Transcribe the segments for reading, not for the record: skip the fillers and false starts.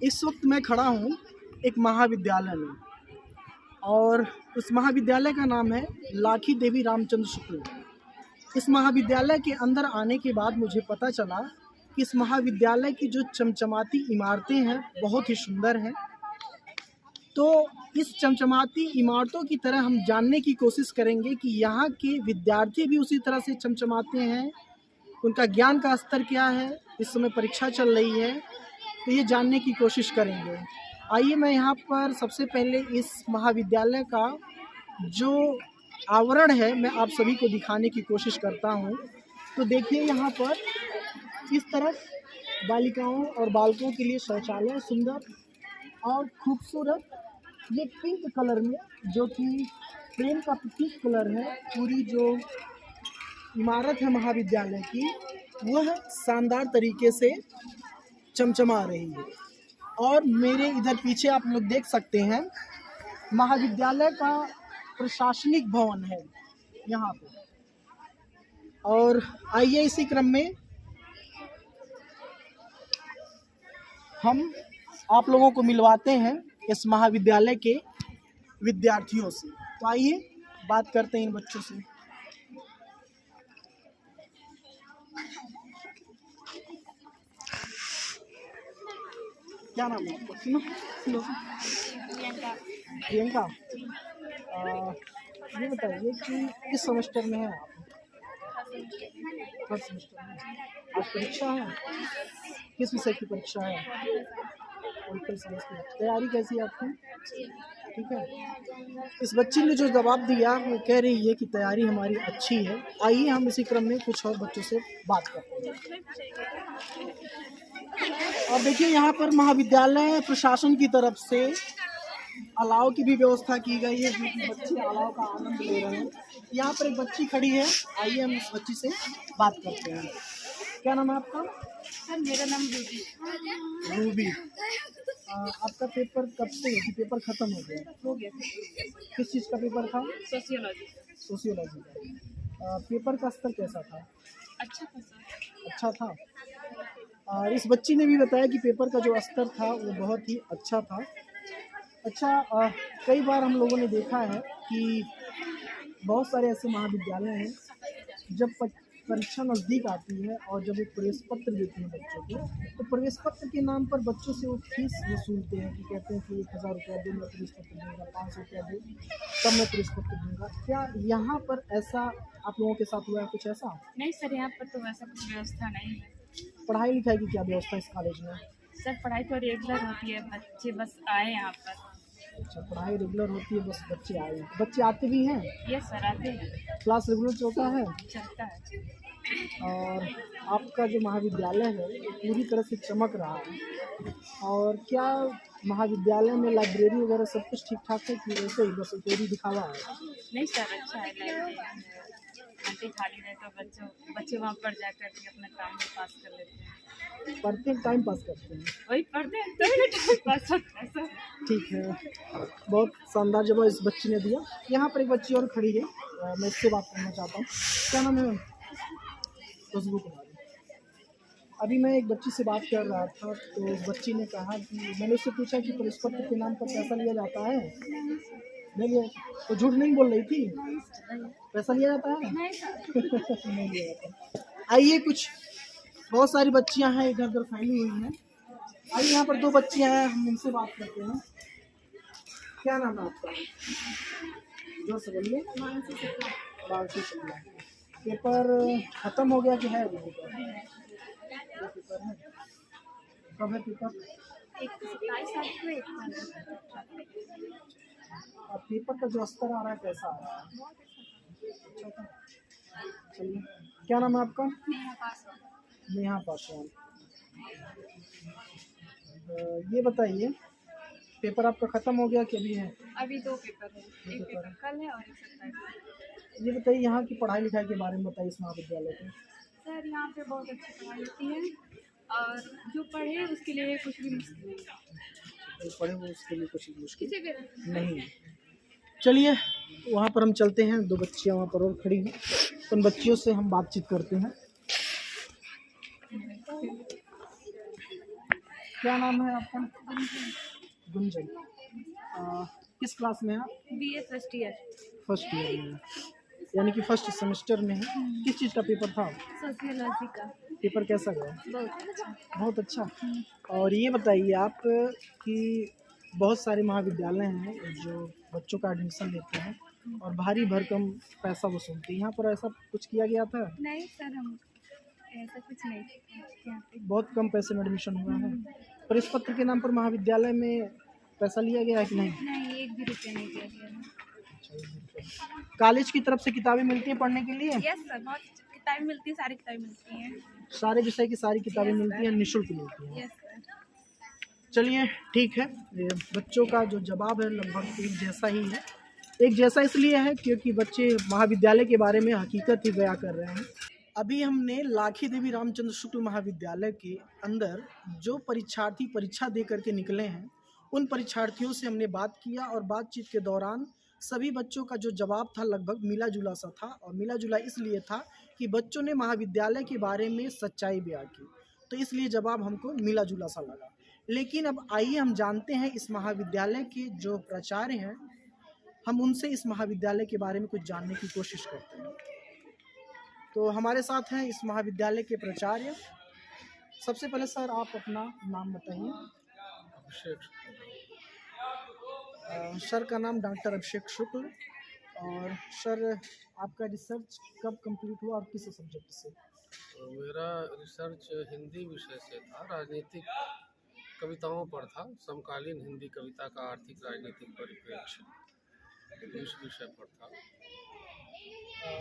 इस वक्त मैं खड़ा हूँ एक महाविद्यालय में और उस महाविद्यालय का नाम है लाखी देवी रामचंद्र शुक्ल। इस महाविद्यालय के अंदर आने के बाद मुझे पता चला कि इस महाविद्यालय की जो चमचमाती इमारतें हैं बहुत ही सुंदर हैं। तो इस चमचमाती इमारतों की तरह हम जानने की कोशिश करेंगे कि यहाँ के विद्यार्थी भी उसी तरह से चमचमाते हैं, उनका ज्ञान का स्तर क्या है। इस समय परीक्षा चल रही है तो ये जानने की कोशिश करेंगे। आइए मैं यहाँ पर सबसे पहले इस महाविद्यालय का जो आवरण है मैं आप सभी को दिखाने की कोशिश करता हूँ। तो देखिए यहाँ पर इस तरफ बालिकाओं और बालकों के लिए शौचालय सुंदर और खूबसूरत, ये पिंक कलर में, जो कि प्रेम का प्रतीक कलर है। पूरी जो इमारत है महाविद्यालय की वह शानदार तरीके से चमचमा रही है। और मेरे इधर पीछे आप लोग देख सकते हैं महाविद्यालय का प्रशासनिक भवन है यहाँ पे। और आइए इसी क्रम में हम आप लोगों को मिलवाते हैं इस महाविद्यालय के विद्यार्थियों से। तो आइए बात करते हैं इन बच्चों से। क्या नाम है आपका? सुनो प्रियंका। ये बताइए कि किस सेमेस्टर में है आप? फर्स्ट सेमेस्टर में। आज परीक्षा है, किस विषय की परीक्षा है? पॉलिटिकल साइंस की। तैयारी कैसी है आपकी? ठीक है। इस बच्ची ने जो जवाब दिया वो कह रही है कि तैयारी हमारी अच्छी है। आइए हम इसी क्रम में कुछ और बच्चों से बात करते हैं। और देखिए यहाँ पर महाविद्यालय प्रशासन की तरफ से अलाव की भी व्यवस्था की गई है, बच्चे अलाव का आनंद ले रहे हैं। यहाँ पर एक बच्ची खड़ी है, आइए हम इस बच्ची से बात करते हैं। क्या नाम है आपका? सर मेरा नाम रूबी। रूबी। आपका पेपर कब से है कि पेपर खत्म हो गया? हो गया। किस चीज़ का पेपर था? सोशियोलॉजी। सोशियोलॉजी का। पेपर का स्तर कैसा था? अच्छा था सर। अच्छा था। और इस बच्ची ने भी बताया कि पेपर का जो स्तर था वो बहुत ही अच्छा था। अच्छा, कई बार हम लोगों ने देखा है कि बहुत सारे ऐसे महाविद्यालय हैं जब परीक्षा नज़दीक आती है और जब वो प्रवेश पत्र देते हैं बच्चों को, तो प्रवेश पत्र के नाम पर बच्चों से वो फीस वसूलते हैं कि कहते हैं कि 1000 रुपया दो मैं प्रवेश पत्र दूँगा, 500 रुपया दो तब मैं प्रवेश पत्र दूँगा। क्या यहाँ पर ऐसा आप लोगों के साथ हुआ है कुछ ऐसा? नहीं सर, यहाँ पर तो वैसा कुछ व्यवस्था नहीं है। पढ़ाई लिखाई की क्या व्यवस्था इस कॉलेज में? सर पढ़ाई तो रेगुलर होती है, बच्चे बस आए यहाँ पर। अच्छा, पढ़ाई रेगुलर होती है, बस बच्चे आए हैं। बच्चे आते भी हैं? यस सर, आते हैं। क्लास रेगुलर चलता है? चलता है। और आपका जो महाविद्यालय है वो पूरी तरह से चमक रहा है। और क्या महाविद्यालय में लाइब्रेरी वगैरह सब कुछ ठीक ठाक है कि वैसे ही बस चोरी दिखावा है? नहीं सर, अच्छा है लाइब्रेरी। घंटे खाली रहे तो बच्चे वहाँ पर जा कर के अपना टाइम पास कर लेते हैं। पढ़ते हैं, टाइम पास करते हैं? वही पढ़ते हैं तो टाइम पास होता है सर। ठीक है, बहुत शानदार जवाब इस बच्ची ने दिया। यहाँ पर एक बच्ची और खड़ी है, मैं इससे बात करना चाहता हूँ। क्या नाम है? खुशबू कुमारी। अभी मैं एक बच्ची से बात कर रहा था तो उस बच्ची ने कहा कि मैंने उससे पूछा कि प्रवेश पत्र के नाम पर पैसा लिया जाता है? नहीं लिया तो झूठ नहीं बोल रही थी? पैसा लिया जाता है? नहीं लिया जाता। आइए, कुछ बहुत सारी बच्चियां हैं इधर उधर फैली हुई हैं। आइए यहाँ पर दो बच्चियां हैं, हम इनसे बात करते हैं। क्या नाम है आपका? जोर से बोलिए। मानसी शुक्ला। पेपर खत्म हो गया कि है? पेपर है। कब है पेपर? अब पेपर का जो स्तर आ रहा है कैसा आ रहा है? चलिए, क्या नाम है आपका? नेहा पासवान। ये बताइए, पेपर आपका खत्म हो गया कि अभी है? अभी दो पेपर है, एक पेपर कल है और एक 27। ये बताइए, यहाँ की पढ़ाई लिखाई के बारे में बताइए इस महाविद्यालय के। सर यहाँ पे बहुत अच्छी पढ़ाई होती है और जो पढ़े उसके लिए कुछ भी मुश्किल नहीं है। जो पढ़े वो उसके लिए कुछ मुश्किल भी नहीं। चलिए वहाँ पर हम चलते हैं, दो बच्चियाँ वहाँ पर और खड़ी हैं, उन बच्चियों से हम बातचीत करते हैं। क्या नाम है आपका? गुंजन। किस क्लास में हैं आप? BA first year. First year में हैं। यानी कि फर्स्ट सेमेस्टर में है। किस चीज़ का पेपर था? सोशियोलॉजी का। पेपर कैसा गया? बहुत अच्छा। बहुत अच्छा। और ये बताइए आप कि बहुत सारे महाविद्यालय हैं जो बच्चों का एडमिशन लेते हैं और भारी भरकम पैसा वसूलते हैं, यहाँ पर ऐसा कुछ किया गया था? नहीं सर, हम ऐसा कुछ नहीं यहाँ पे। बहुत कम पैसे में एडमिशन हुआ है। प्रवेश पत्र के नाम पर महाविद्यालय में पैसा लिया गया है कि नहीं? नहीं, 1 भी रुपया नहीं दिया गया है। कॉलेज की तरफ से किताबें मिलती हैं पढ़ने के लिए? यस सर, बहुत किताबें मिलती हैं, सारी किताबें मिलती हैं। सारे विषय की सारी किताबें Yes, मिलती हैं, निःशुल्क मिलती हैं। Yes sir. चलिए ठीक है, ये बच्चों का जो जवाब है लगभग एक जैसा ही है। एक जैसा इसलिए है क्योंकि बच्चे महाविद्यालय के बारे में हकीकत ही बयां कर रहे हैं। अभी हमने लाखी देवी रामचंद्र शुक्ल महाविद्यालय के अंदर जो परीक्षार्थी परीक्षा दे करके निकले हैं, उन परीक्षार्थियों से हमने बात किया और बातचीत के दौरान सभी बच्चों का जो जवाब था लगभग मिला जुला सा था। और मिला जुला इसलिए था कि बच्चों ने महाविद्यालय के बारे में सच्चाई बयां की, तो इसलिए जवाब हमको मिला जुला सा लगा। लेकिन अब आइए हम जानते हैं इस महाविद्यालय के जो प्राचार्य हैं, हम उनसे इस महाविद्यालय के बारे में कुछ जानने की कोशिश करते हैं। तो हमारे साथ हैं इस महाविद्यालय के प्राचार्य। सबसे पहले सर आप अपना नाम बताइए। अभिषेक सर का नाम डॉक्टर अभिषेक शुक्ल। और सर आपका रिसर्च कब कंप्लीट हुआ और किस सब्जेक्ट से? मेरा रिसर्च हिंदी विषय से था, राजनीतिक कविताओं पर था। समकालीन हिंदी कविता का आर्थिक राजनीतिक परिप्रेक्ष्य इस विषय पर था।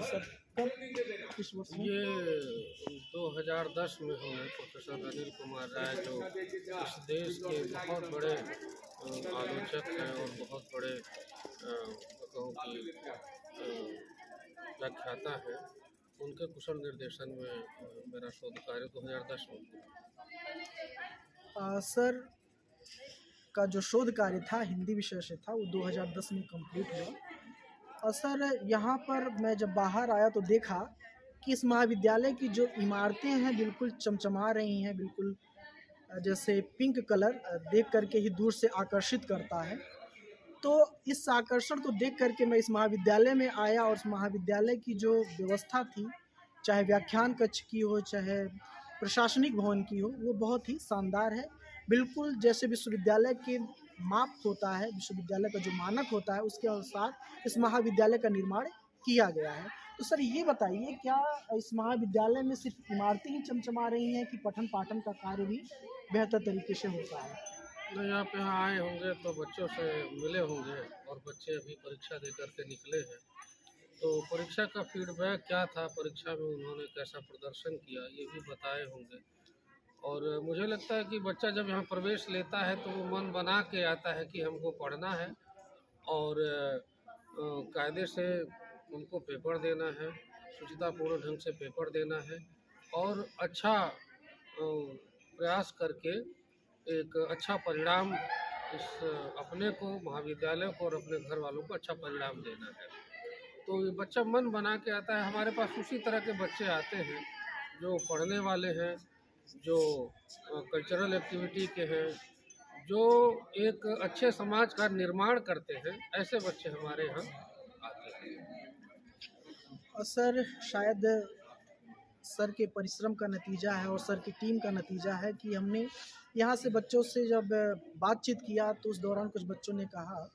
सर कब, किस वर्ष में? ये 2010 में हुए। प्रोफेसर अनिल कुमार राय जो इस देश के बहुत बड़े आलोचक हैं और बहुत बड़े कहूँ कि व्याख्याता हैं, उनके कुशल निर्देशन में मेरा शोध कार्य 2010 में हुआ। सर का जो शोध कार्य था हिंदी विषय से था, वो 2010 में कंप्लीट हुआ। और सर यहाँ पर मैं जब बाहर आया तो देखा कि इस महाविद्यालय की जो इमारतें हैं बिल्कुल चमचमा रही हैं, बिल्कुल जैसे पिंक कलर देख करके ही दूर से आकर्षित करता है। तो इस आकर्षण को देख करके मैं इस महाविद्यालय में आया और इस महाविद्यालय की जो व्यवस्था थी, चाहे व्याख्यान कक्ष की हो, चाहे प्रशासनिक भवन की हो, वो बहुत ही शानदार है। बिल्कुल जैसे विश्वविद्यालय के माप होता है, विश्वविद्यालय का जो मानक होता है, उसके अनुसार इस महाविद्यालय का निर्माण किया गया है। तो सर ये बताइए, क्या इस महाविद्यालय में सिर्फ इमारतें ही चमचमा रही हैं कि पठन पाठन का कार्य भी बेहतर तरीके से होता है? नहीं, आप यहाँ आए होंगे तो बच्चों से मिले होंगे और बच्चे अभी परीक्षा दे करके निकले हैं, तो परीक्षा का फीडबैक क्या था, परीक्षा में उन्होंने कैसा प्रदर्शन किया, ये भी बताए होंगे। और मुझे लगता है कि बच्चा जब यहाँ प्रवेश लेता है तो वो मन बना के आता है कि हमको पढ़ना है और कायदे से उनको पेपर देना है, शुचितापूर्ण ढंग से पेपर देना है और अच्छा प्रयास करके एक अच्छा परिणाम इस अपने को, महाविद्यालय को और अपने घर वालों को अच्छा परिणाम देना है। तो ये बच्चा मन बना के आता है। हमारे पास उसी तरह के बच्चे आते हैं जो पढ़ने वाले हैं, जो कल्चरल एक्टिविटी के हैं, जो एक अच्छे समाज का निर्माण करते हैं, ऐसे बच्चे हमारे यहाँ आते हैं। और सर शायद सर के परिश्रम का नतीजा है और सर की टीम का नतीजा है कि हमने यहाँ से बच्चों से जब बातचीत किया तो उस दौरान कुछ बच्चों ने कहा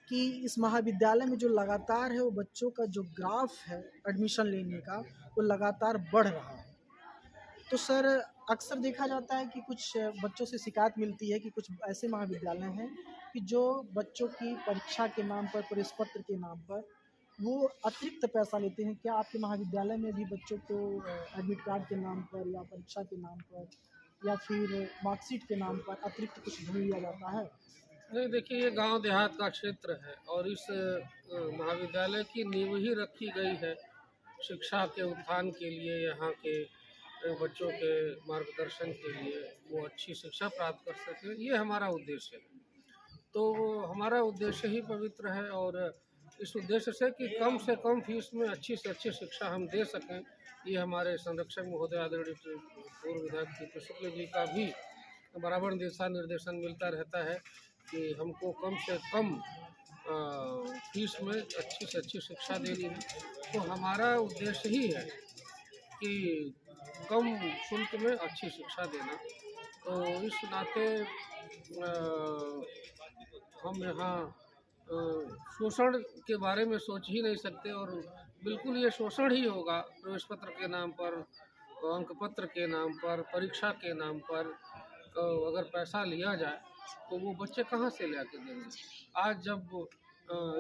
कि इस महाविद्यालय में जो लगातार है वो बच्चों का जो ग्राफ है एडमिशन लेने का, वो लगातार बढ़ रहा है। तो सर अक्सर देखा जाता है कि कुछ बच्चों से शिकायत मिलती है कि कुछ ऐसे महाविद्यालय हैं कि जो बच्चों की परीक्षा के नाम पर, प्रवेश पत्र के नाम पर वो अतिरिक्त पैसा लेते हैं। क्या आपके महाविद्यालय में भी बच्चों को एडमिट कार्ड के नाम पर या परीक्षा के नाम पर या फिर मार्कशीट के नाम पर अतिरिक्त कुछ धन लिया जाता है? नहीं, देखिए ये गांव देहात का क्षेत्र है और इस महाविद्यालय की नींव ही रखी गई है शिक्षा के उत्थान के लिए, यहाँ के बच्चों के मार्गदर्शन के लिए, वो अच्छी शिक्षा प्राप्त कर सके, ये हमारा उद्देश्य है। तो हमारा उद्देश्य ही पवित्र है और इस उद्देश्य से कम फीस में अच्छी से अच्छी शिक्षा हम दे सकें, ये हमारे संरक्षक महोदय आदरणीय पूर्व विधायक टी.पी. शुक्ल जी का भी बराबर दिशा निर्देशन मिलता रहता है कि हमको कम से कम फीस में अच्छी से अच्छी शिक्षा देनी है। तो हमारा उद्देश्य ही है कि कम शुल्क में अच्छी शिक्षा देना। तो इस नाते हम यहाँ शोषण के बारे में सोच ही नहीं सकते, और बिल्कुल ये शोषण ही होगा। प्रवेश पत्र के नाम पर, अंक पत्र के नाम पर, परीक्षा के नाम पर अगर पैसा लिया जाए तो वो बच्चे कहाँ से ला के देंगे। आज जब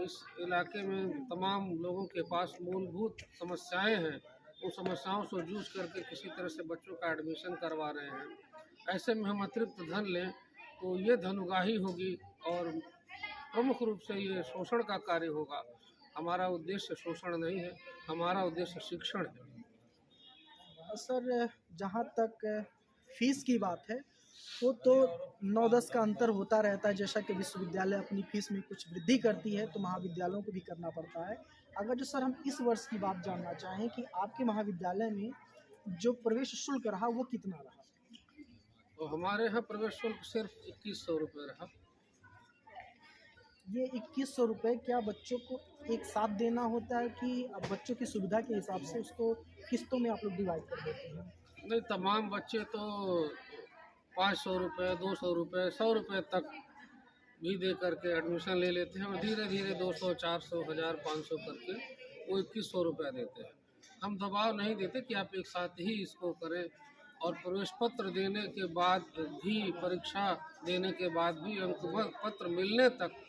इस इलाके में तमाम लोगों के पास मूलभूत समस्याएं हैं, उन समस्याओं से जूझ करके किसी तरह से बच्चों का एडमिशन करवा रहे हैं, ऐसे में हम अतिरिक्त धन लें तो ये धनुगाही होगी और प्रमुख रूप से ये शोषण का कार्य होगा। हमारा उद्देश्य शोषण नहीं है, हमारा उद्देश्य शिक्षण है। सर, जहाँ तक फीस की बात है वो तो 9-10 का अंतर होता रहता है। जैसा कि विश्वविद्यालय अपनी फीस में कुछ वृद्धि करती है तो महाविद्यालयों को भी करना पड़ता है। अगर जो सर हम इस वर्ष की बात जानना चाहें कि आपके महाविद्यालय में जो प्रवेश शुल्क रहा वो कितना रहा? तो हमारे यहाँ प्रवेश शुल्क सिर्फ 2100 रुपये रहा। ये 2100 रुपये क्या बच्चों को एक साथ देना होता है कि अब बच्चों की सुविधा के हिसाब से उसको किस्तों में आप लोग डिवाइड कर देते हैं? नहीं, तमाम बच्चे तो 500 रुपये, 200 रुपये, 100 रुपये तक भी दे करके एडमिशन ले लेते हैं, और धीरे धीरे 200, 400, 1000, 500 करके वो 2100 रुपये देते हैं। हम दबाव नहीं देते कि आप एक साथ ही इसको करें, और प्रवेश पत्र देने के बाद भी, परीक्षा देने के बाद भी, अंक पत्र मिलने तक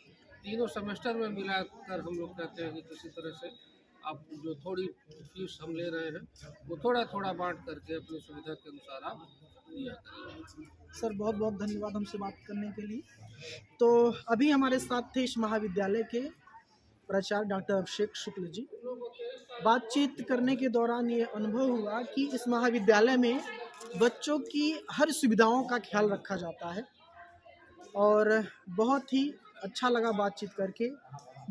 तीनों सेमेस्टर में मिलाकर हम लोग कहते हैं कि किसी तरह से आप जो थोड़ी फीस हम ले रहे हैं वो थोड़ा थोड़ा बांट करके अपनी सुविधा के अनुसार आप लिया करें। सर, बहुत बहुत धन्यवाद हमसे बात करने के लिए। तो अभी हमारे साथ थे इस महाविद्यालय के प्राचार्य डॉक्टर अभिषेक शुक्ल जी। बातचीत करने के दौरान ये अनुभव हुआ कि इस महाविद्यालय में बच्चों की हर सुविधाओं का ख्याल रखा जाता है, और बहुत ही अच्छा लगा बातचीत करके।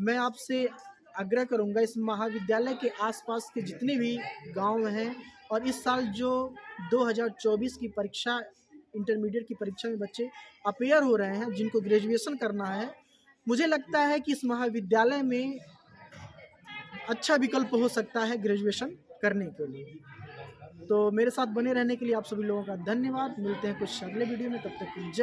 मैं आपसे आग्रह करूंगा, इस महाविद्यालय के आसपास के जितने भी गांव हैं और इस साल जो 2024 की परीक्षा, इंटरमीडिएट की परीक्षा में बच्चे अपेयर हो रहे हैं, जिनको ग्रेजुएशन करना है, मुझे लगता है कि इस महाविद्यालय में अच्छा विकल्प हो सकता है ग्रेजुएशन करने के लिए। तो मेरे साथ बने रहने के लिए आप सभी लोगों का धन्यवाद। मिलते हैं कुछ अगले वीडियो में, तब तक के लिए जय।